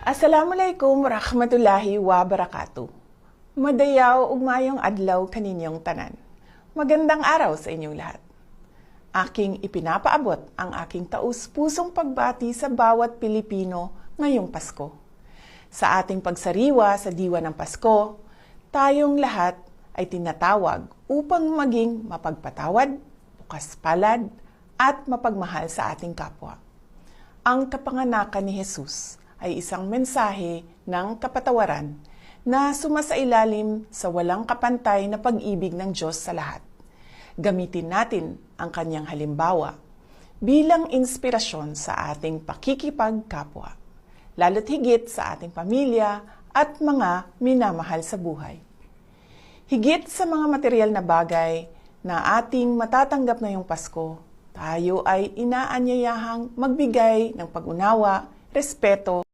Assalamualaikum warahmatullahi wabarakatuh. Madayaw ug maayong adlaw kaninyong tanan. Magandang araw sa inyong lahat. Aking ipinapaabot ang aking taus-pusong pagbati sa bawat Pilipino ngayong Pasko. Sa ating pagsariwa sa diwa ng Pasko, tayong lahat ay tinatawag upang maging mapagpatawad, bukas palad, at mapagmahal sa ating kapwa. Ang kapanganakan ni Jesus ay isang mensahe ng kapatawaran na sumasailalim sa walang kapantay na pag-ibig ng Diyos sa lahat. Gamitin natin ang kanyang halimbawa bilang inspirasyon sa ating pakikipagkapwa, lalo't higit sa ating pamilya at mga minamahal sa buhay. Higit sa mga material na bagay na ating matatanggap ngayong Pasko, tayo ay inaanyayahang magbigay ng pag-unawa, respeto,